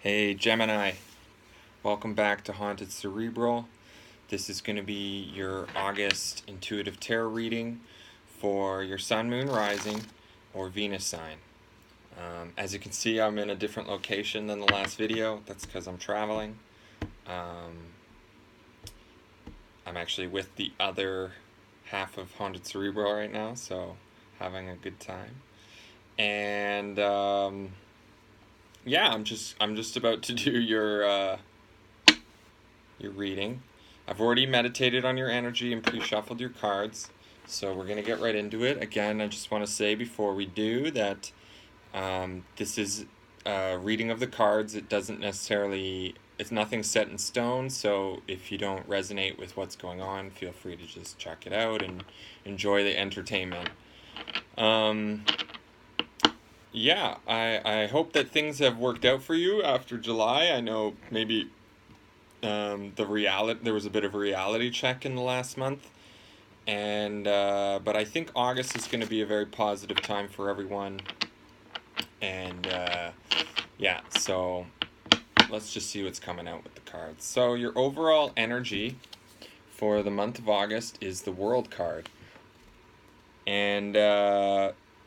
Hey Gemini, welcome back to Haunted Cerebral. This is going to be your August intuitive tarot reading for your Sun, Moon, Rising, or Venus sign. As you can see, I'm in a different location than the last video. That's because I'm traveling. I'm actually with the other half of Haunted Cerebral right now, so having a good time. And yeah, I'm just about to do your reading. I've already meditated on your energy and pre-shuffled your cards, so we're gonna get right into it. Again, I just want to say before we do that this is a reading of the cards. It doesn't necessarily, it's nothing set in stone, so if you don't resonate with what's going on, feel free to just check it out and enjoy the entertainment. Yeah, I hope that things have worked out for you after July. I know maybe there was a bit of a reality check in the last month, and but I think August is going to be a very positive time for everyone, and yeah, so let's just see what's coming out with the cards. So your overall energy for the month of August is the World card, and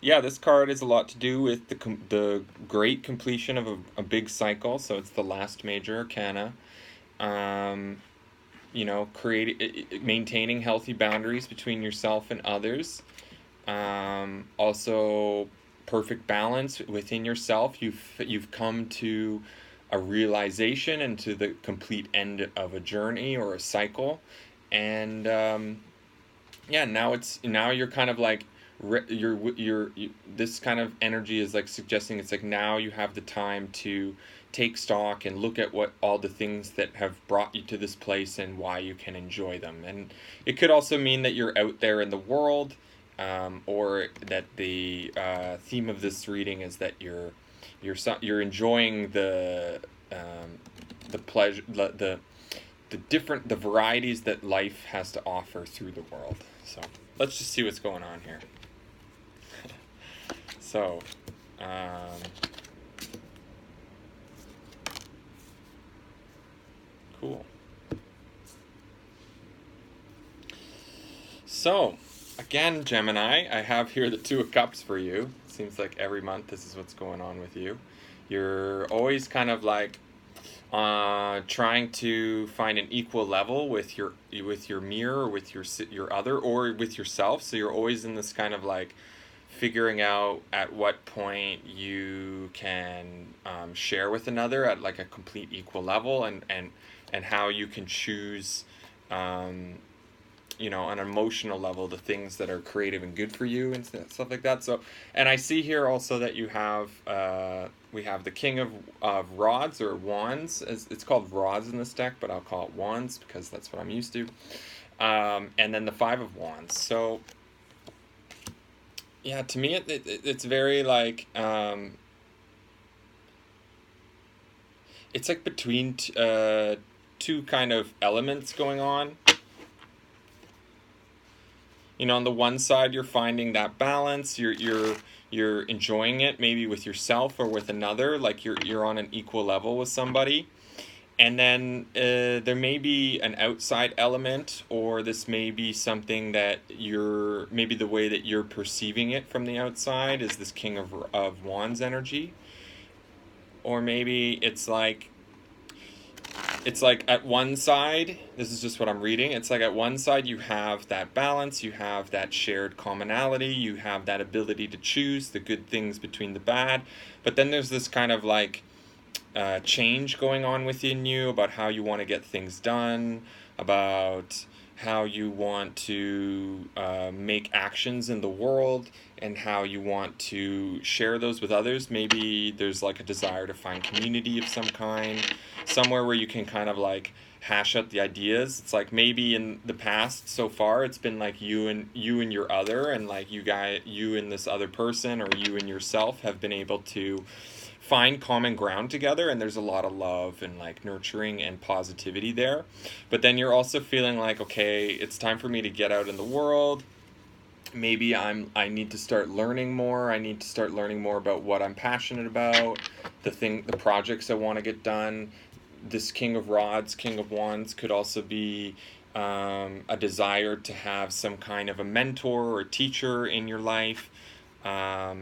yeah, this card is a lot to do with the great completion of a big cycle. So it's the last major arcana. Maintaining healthy boundaries between yourself and others. Also, perfect balance within yourself. You've come to a realization and to the complete end of a journey or a cycle, and yeah, now you're kind of like this kind of energy is like suggesting it's like now you have the time to take stock and look at what all the things that have brought you to this place and why you can enjoy them. And it could also mean that you're out there in the world, or that the theme of this reading is that you're enjoying the pleasure, the varieties that life has to offer through the world. So let's just see what's going on here. So, cool. So, again, Gemini, I have here the Two of Cups for you. Seems like every month this is what's going on with you. You're always kind of like trying to find an equal level with your mirror, or with your other, or with yourself. So you're always in this kind of like figuring out at what point you can share with another at like a complete equal level, and how you can choose on an emotional level, the things that are creative and good for you and stuff like that. So, and I see here also that you have, we have the King of Rods or Wands. It's called Rods in this deck, but I'll call it Wands because that's what I'm used to. And then the Five of Wands. So, yeah, to me, it's very like, it's like between two kind of elements going on. On the one side, you're finding that balance. You're enjoying it, maybe with yourself or with another. Like you're on an equal level with somebody. And then there may be an outside element, or this may be something that maybe the way that you're perceiving it from the outside is this King of Wands energy. Or maybe it's like at one side, this is just what I'm reading, it's like at one side you have that balance, you have that shared commonality, you have that ability to choose the good things between the bad, but then there's this kind of like change going on within you about how you want to get things done, about how you want to make actions in the world, and how you want to share those with others. Maybe there's like a desire to find community of some kind, somewhere where you can kind of like hash out the ideas. It's like maybe in the past so far it's been like you and your other, and like you and this other person, or you and yourself have been able to find common ground together, and there's a lot of love and like nurturing and positivity there. But then you're also feeling like, okay, it's time for me to get out in the world maybe I need to start learning more. I need to start learning more about what I'm passionate about, the projects I want to get done. This King of Rods, King of Wands could also be a desire to have some kind of a mentor or a teacher in your life,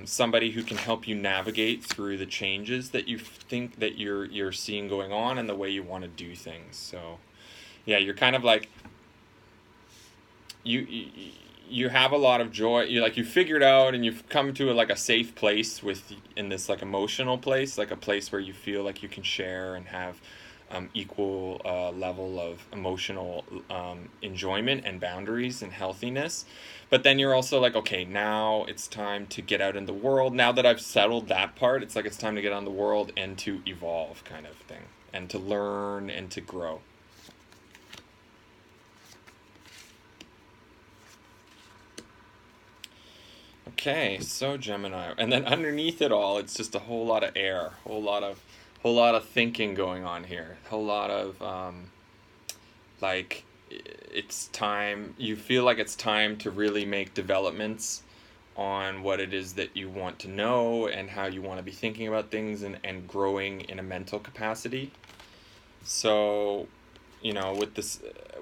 somebody who can help you navigate through the changes that you think that you're seeing going on and the way you want to do things. So yeah, you're kind of like you you have a lot of joy. You figured out and you've come to like a safe place in this like emotional place, like a place where you feel like you can share and have equal level of emotional enjoyment and boundaries and healthiness. But then you're also like, okay, now it's time to get out in the world. Now that I've settled that part, it's like it's time to get on the world and to evolve, kind of thing, and to learn and to grow. Okay, so Gemini, and then underneath it all, it's just a whole lot of air, whole lot of thinking going on here, whole lot of like it's time. You feel like it's time to really make developments on what it is that you want to know and how you want to be thinking about things and growing in a mental capacity. So, with this,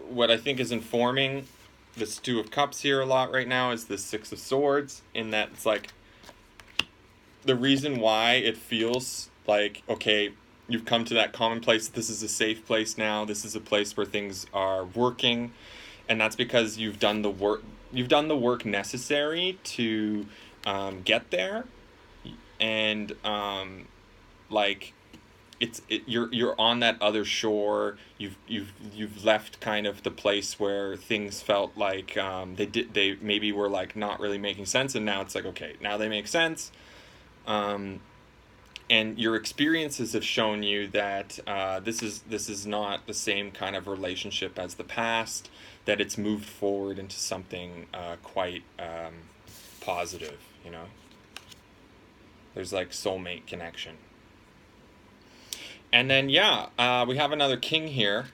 what I think is informing this Two of Cups here a lot right now is the Six of Swords, in that it's like the reason why it feels like, okay, you've come to that common place. This is a safe place now. This is a place where things are working. And that's because you've done the work. You've done the work necessary to get there. And like you're on that other shore. You've left kind of the place where things felt like they maybe were like not really making sense, and now it's like, okay, now they make sense. And your experiences have shown you that this is not the same kind of relationship as the past, that it's moved forward into something quite positive, There's like soulmate connection. And then, we have another king here.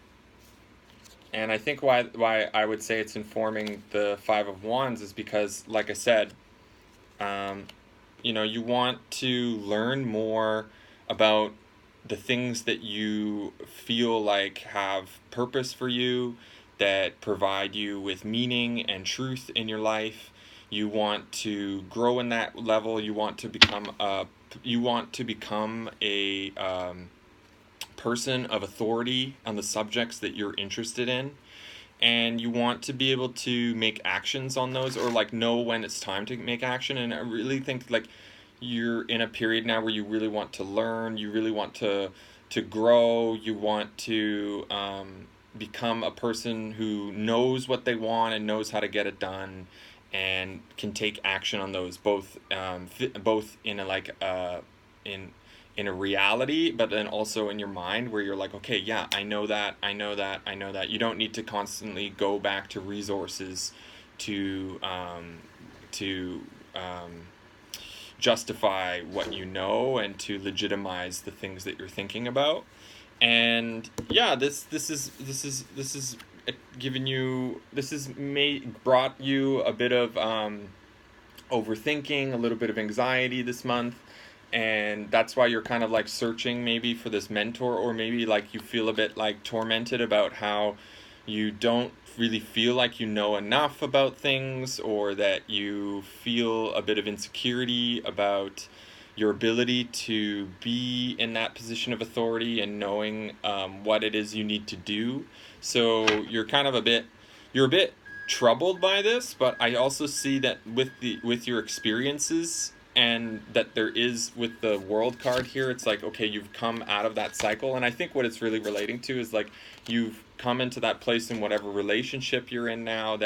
And I think why I would say it's informing the Five of Wands is because, like I said, you want to learn more about the things that you feel like have purpose for you, that provide you with meaning and truth in your life. You want to grow in that level. You want to become a person of authority on the subjects that you're interested in, and you want to be able to make actions on those, or like know when it's time to make action. And I really think like you're in a period now where you really want to learn, you really want to grow, you want to become a person who knows what they want and knows how to get it done, and can take action on those, both in a reality, but then also in your mind, where you're like, okay, yeah, I know that. You don't need to constantly go back to resources to justify what you know and to legitimize the things that you're thinking about. And yeah, this is brought you a bit of overthinking, a little bit of anxiety this month. And that's why you're kind of like searching maybe for this mentor, or maybe like you feel a bit like tormented about how you don't really feel like you know enough about things, or that you feel a bit of insecurity about your ability to be in that position of authority and knowing what it is you need to do. So you're kind of a bit troubled by this, but I also see that with your experiences, and that there is with the World card here, it's like, okay, you've come out of that cycle. And I think what it's really relating to is like you've come into that place in whatever relationship you're in now,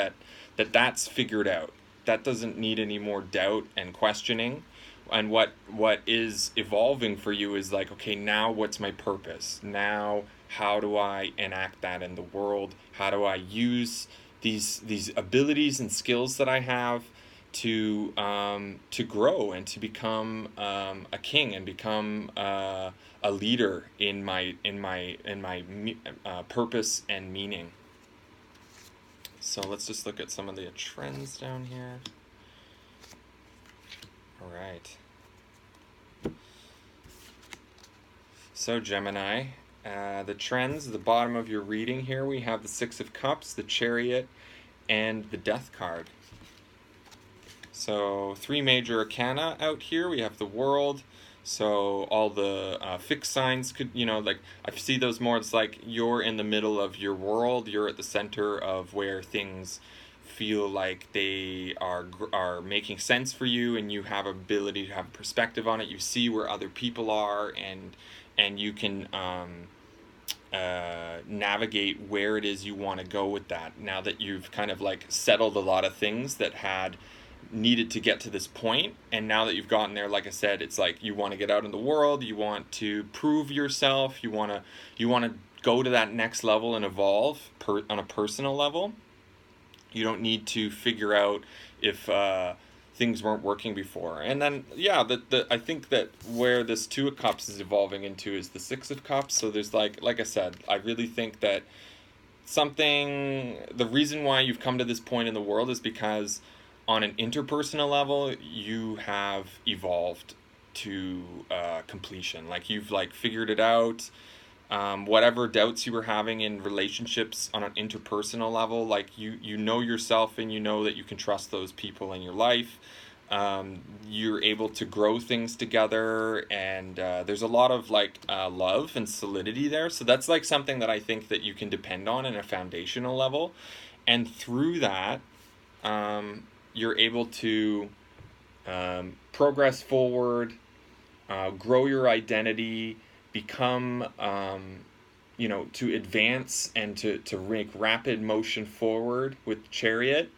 that's figured out. That doesn't need any more doubt and questioning. And what is evolving for you is like, okay, now what's my purpose? Now how do I enact that in the world? How do I use these abilities and skills that I have to grow and to become a king and become a leader in my purpose and meaning. So let's just look at some of the trends down here. All right. So Gemini, the trends, the bottom of your reading here, we have the Six of Cups, the Chariot, and the Death card. So 3 major arcana out here. We have the World. So all the fixed signs could, like I see those more. It's like you're in the middle of your world. You're at the center of where things feel like they are making sense for you, and you have ability to have a perspective on it. You see where other people are, and you can navigate where it is you want to go with that. Now that you've kind of like settled a lot of things that had needed to get to this point, and now that you've gotten there, like I said, it's like you want to get out in the world, you want to prove yourself, you want to go to that next level and evolve on a personal level. You don't need to figure out if things weren't working before. And then I think that where this Two of Cups is evolving into is the Six of Cups. So there's like I said, I really think that the reason why you've come to this point in the world is because on an interpersonal level, you have evolved to completion. Like you've like figured it out. Whatever doubts you were having in relationships on an interpersonal level, like you know yourself, and you know that you can trust those people in your life. You're able to grow things together, and there's a lot of like love and solidity there. So that's like something that I think that you can depend on in a foundational level, and through that, you're able to progress forward, grow your identity, become, to advance and to make rapid motion forward with Chariot,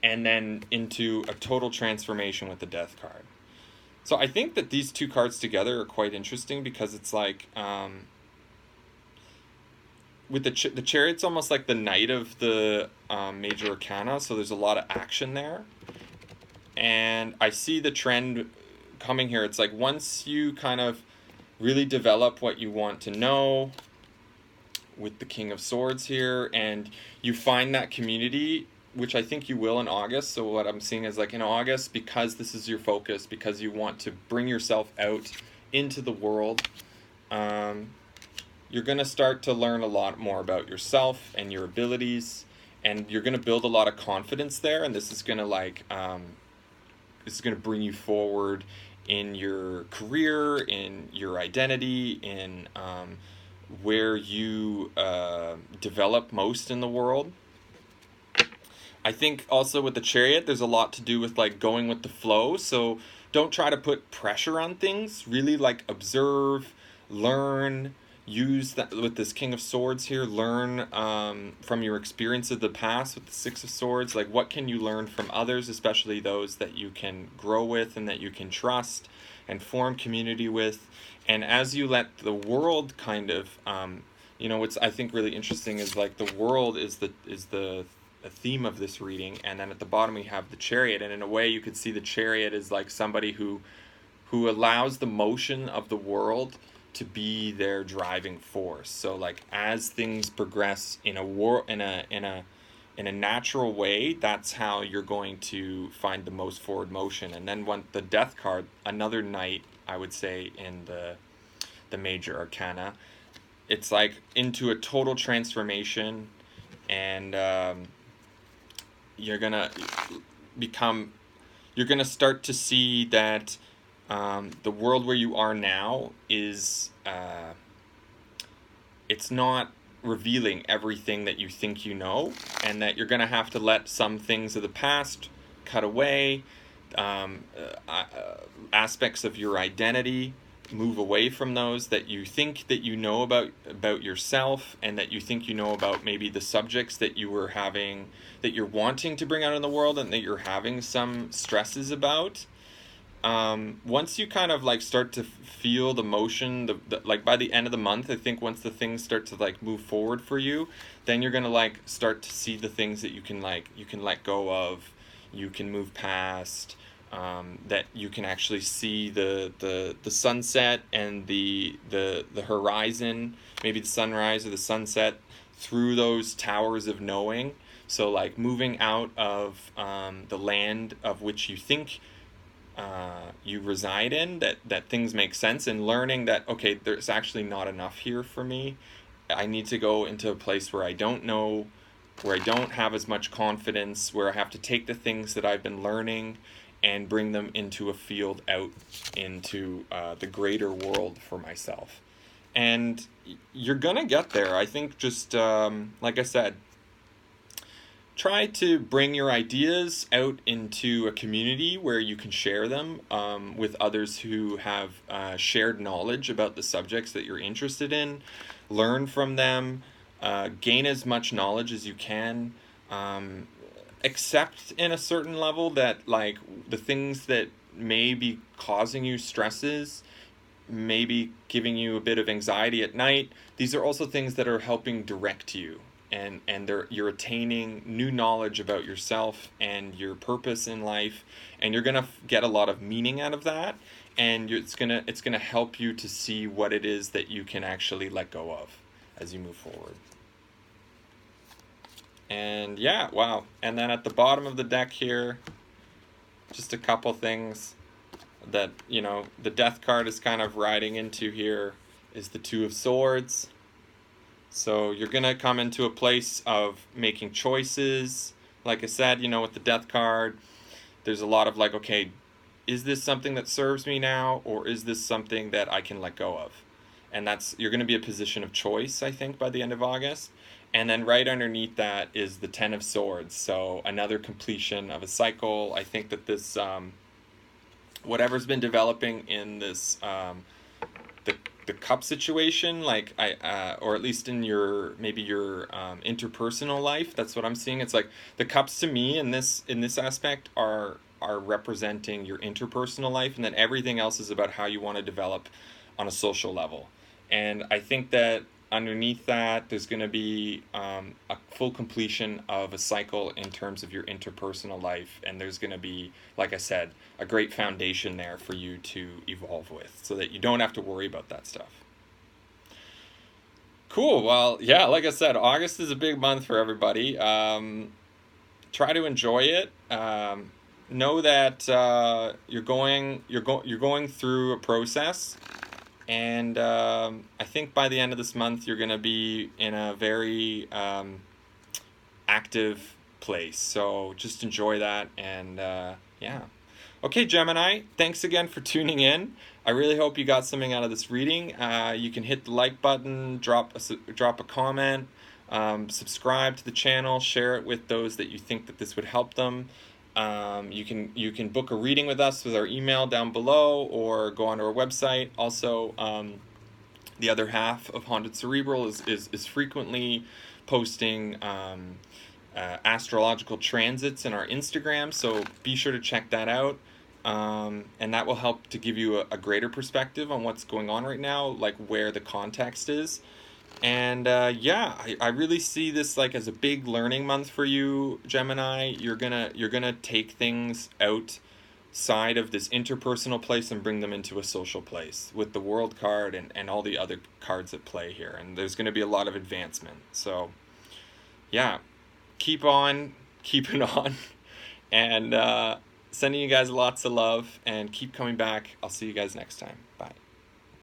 and then into a total transformation with the Death card. So I think that these two cards together are quite interesting, because it's like, with the Chariot's almost like the Knight of the major arcana, so there's a lot of action there. And I see the trend coming here. It's like once you kind of really develop what you want to know with the King of Swords here, and you find that community, which I think you will in August. So what I'm seeing is like in August, because this is your focus, because you want to bring yourself out into the world, you're going to start to learn a lot more about yourself and your abilities, and you're going to build a lot of confidence there, and this is going to like this is going to bring you forward in your career, in your identity, in where you develop most in the world. I think also with the Chariot, there's a lot to do with like going with the flow. So don't try to put pressure on things. Really like observe, learn, use that with this King of Swords here. Learn from your experience of the past with the Six of Swords. Like what can you learn from others, especially those that you can grow with and that you can trust and form community with. And as you let the world kind of, what's I think really interesting is like the world is the theme of this reading, and then at the bottom we have the Chariot, and in a way you could see the Chariot as like somebody who allows the motion of the world to be their driving force. So like as things progress in a natural way, that's how you're going to find the most forward motion. And then when the Death card, another knight, I would say, in the major arcana, it's like into a total transformation, and you're gonna start to see that the world where you are now is it's not revealing everything that you think you know, and that you're gonna have to let some things of the past cut away, aspects of your identity move away from those that you think that you know about yourself, and that you think you know about maybe the subjects that you're wanting to bring out in the world, and that you're having some stresses about. Once you kind of like start to feel the motion, like by the end of the month, I think once the things start to like move forward for you, then you're gonna like start to see the things that you can let go of, you can move past, that you can actually see the sunset and the horizon, maybe the sunrise or the sunset, through those towers of knowing. So like moving out of the land of which you think you reside in, that things make sense, and learning that, okay, there's actually not enough here for me. I need to go into a place where I don't know, where I don't have as much confidence, where I have to take the things that I've been learning and bring them into a field out into the greater world for myself. And you're gonna get there. I think just like I said, try to bring your ideas out into a community where you can share them with others who have shared knowledge about the subjects that you're interested in. Learn from them, gain as much knowledge as you can. Accept in a certain level that, like, the things that may be causing you stresses, maybe giving you a bit of anxiety at night, these are also things that are helping direct you, and you're attaining new knowledge about yourself and your purpose in life, and you're gonna get a lot of meaning out of that, and it's gonna help you to see what it is that you can actually let go of as you move forward. And yeah, wow. And then at the bottom of the deck here, just a couple things that, you know, the Death card is kind of riding into here is the Two of Swords. So you're going to come into a place of making choices. Like I said, you know, with the Death card, there's a lot of like, okay, is this something that serves me now, or is this something that I can let go of? And you're going to be a position of choice, I think, by the end of August. And then right underneath that is the Ten of Swords. So another completion of a cycle. I think that this, whatever's been developing in this, the cup situation, like or at least in your interpersonal life, that's what I'm seeing. It's like the cups to me in this aspect are representing your interpersonal life, and then everything else is about how you want to develop on a social level. And I think that underneath that, there's going to be a full completion of a cycle in terms of your interpersonal life, and there's going to be, like I said, a great foundation there for you to evolve with, so that you don't have to worry about that stuff. Cool. Well, yeah, like I said, August is a big month for everybody. Try to enjoy it. Know that you're going through a process. And I think by the end of this month, you're going to be in a very active place. So just enjoy that. And yeah. Okay, Gemini, thanks again for tuning in. I really hope you got something out of this reading. You can hit the like button, drop a comment, subscribe to the channel, share it with those that you think that this would help them. You can book a reading with us with our email down below, or go onto our website. Also, the other half of Haunted Cerebral is frequently posting astrological transits in our Instagram, so be sure to check that out. And that will help to give you a greater perspective on what's going on right now, like where the context is. And yeah, I really see this like as a big learning month for you, Gemini. You're gonna take things outside of this interpersonal place and bring them into a social place with the World card and all the other cards at play here. And there's gonna be a lot of advancement. So yeah, keep on keeping on, and sending you guys lots of love, and keep coming back. I'll see you guys next time.